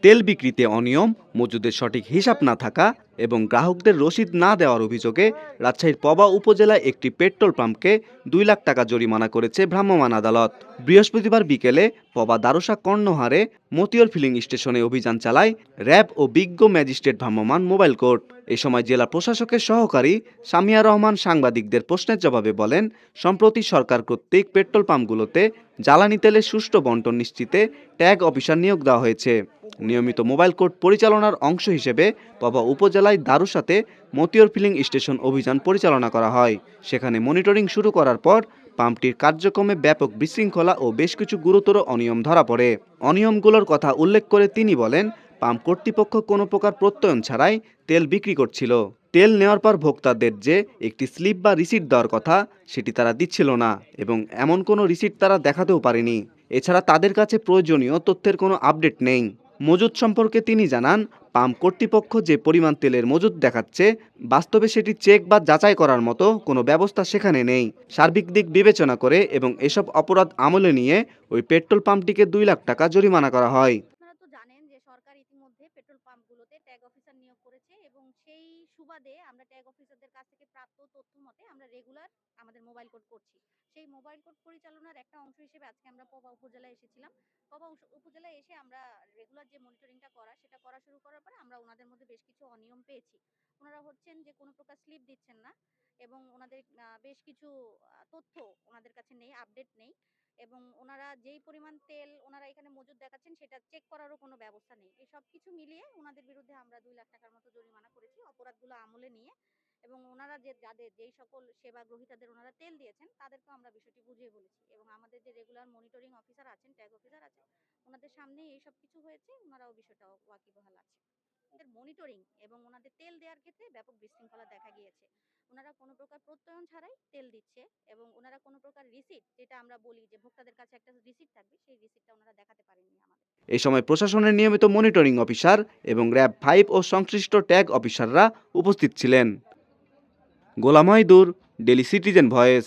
তেল বিক্রিতে অনিয়ম, মজুদের সঠিক হিসাব না থাকা এবং গ্রাহকদের রসিদ না দেওয়ার অভিযোগে রাজশাহীর পবা উপজেলায় একটি পেট্রোল পাম্পকে ২ লাখ টাকা জরিমানা করেছে ভ্রাম্যমাণ আদালত। বৃহস্পতিবার বিকেলে পবা দারুশা কর্ণহারে মতিয়র ফিলিং স্টেশনে অভিযান চালায় র্যাব ও বিজ্ঞ ম্যাজিস্ট্রেট ভ্রাম্যমাণ মোবাইল কোর্ট। এ সময় জেলা প্রশাসকের সহকারী সামিয়া রহমান সাংবাদিকদের প্রশ্নের জবাবে বলেন, সম্প্রতি সরকার কর্তৃক পেট্রোল পাম্পগুলোতে জ্বালানি তেলের সুষ্ঠু বন্টন নিশ্চিতে ট্যাগ অফিসার নিয়োগ দেওয়া হয়েছে। নিয়মিত মোবাইল কোর্ট পরিচালনার অংশ হিসেবে পবা উপজেলায় দারুসাতে মতিয়র ফিলিং স্টেশন অভিযান পরিচালনা করা হয়। সেখানে মনিটরিং শুরু করার পর পাম্পটির কার্যক্রমে ব্যাপক বিশৃঙ্খলা ও বেশ কিছু গুরুতর অনিয়ম ধরা পড়ে। অনিয়মগুলোর কথা উল্লেখ করে তিনি বলেন, পাম্প কর্তৃপক্ষ কোনো প্রকার প্রত্যয়ন ছাড়াই তেল বিক্রি করছিল। তেল নেওয়ার পর ভোক্তাদের যে একটি স্লিপ বা রিসিট দেওয়ার কথা সেটি তারা দিচ্ছিল না এবং এমন কোনো রিসিট তারা দেখাতেও পারেনি। এছাড়া তাদের কাছে প্রয়োজনীয় তথ্যের কোনো আপডেট নেই। মজুদ সম্পর্কে তিনি জানান, পাম্প কর্তৃপক্ষ যে পরিমাণ তেলের মজুদ দেখাচ্ছে বাস্তবে সেটি চেক বা যাচাই করার মতো কোনো ব্যবস্থা সেখানে নেই। সার্বিক দিক বিবেচনা করে এবং এসব অপরাধ আমলে নিয়ে ওই পেট্রোল পাম্পটিকে ২ লাখ টাকা জরিমানা করা হয়। আপনারা তো জানেন যে সরকার ইতিমধ্যে পেট্রোল পাম্পগুলোতে ট্যাগ অফিসার নিয়োগ করেছে এবং সেই সুবাদে আমরা ট্যাগ অফিসারদের কাছ থেকে প্রাপ্ত তথ্য মতে আমরা রেগুলার আমাদের মোবাইল কোড করছি। সেই মোবাইল কোড পরিচালনার একটা অংশ হিসেবে আজকে আমরা পবা উপজেলায় এসেছিলাম। উপজেলায় এসে আমরা রেগুলার যে মনিটরিংটা সেটা করা শুরু করার পরে আমরা ওনাদের মধ্যে বেশ কিছু অনিয়ম পেয়েছি। ওনারা হচ্ছেন যে কোনো প্রকার স্লিপ দিচ্ছেন না এবং ওনাদের বেশ কিছু তথ্য ওনাদের কাছে নেই, আপডেট নেই এবং ওনারা যেই পরিমাণ তেল ওনারা এখানে মজুদ দেখাচ্ছেন সেটা চেক করারও কোনো ব্যবস্থা নেই। এই সবকিছু মিলিয়ে ওনাদের বিরুদ্ধে আমরা ২ লাখ টাকার মতো জরিমানা করেছি অপরাধগুলো আমলে নিয়ে এবং ওনারা যেই সকল সেবা গ্রহীতাদের ওনারা তেল দিয়েছেন তাদেরকেও আমরা বিষয়টি বুঝিয়ে বলেছি এবং আমাদের যে রেগুলার মনিটরিং অফিসার আছেন, ট্যাগ অফিসার আছেন, ওনাদের সামনেই এই সব কিছু হয়েছে, ওনারাও বিষয়টা ওয়াকিবহাল আছে। মনিটরিং এবং ওনাদের তেল দেওয়ার ক্ষেত্রে ব্যাপক বিশৃঙ্খলা দেখা গিয়েছে। ওনারা কোনো প্রকার প্রত্যয়ন ছাড়াই তেল দিচ্ছে এবং ওনারা কোনো প্রকার রিসিট, যেটা আমরা বলি যে ভোক্তাদের কাছে একটা রিসিট থাকবে, সেই রিসিটটা ওনারা দেখাতে পারেননি আমাদের। এই সময় প্রশাসনের নিয়মিত মনিটরিং অফিসার এবং র্যাব 5 ও সংশ্লিষ্ট ট্যাগ অফিসাররা উপস্থিত ছিলেন। গোলাম হায়দুর, ডেইলি সিটিজেন ভয়েস।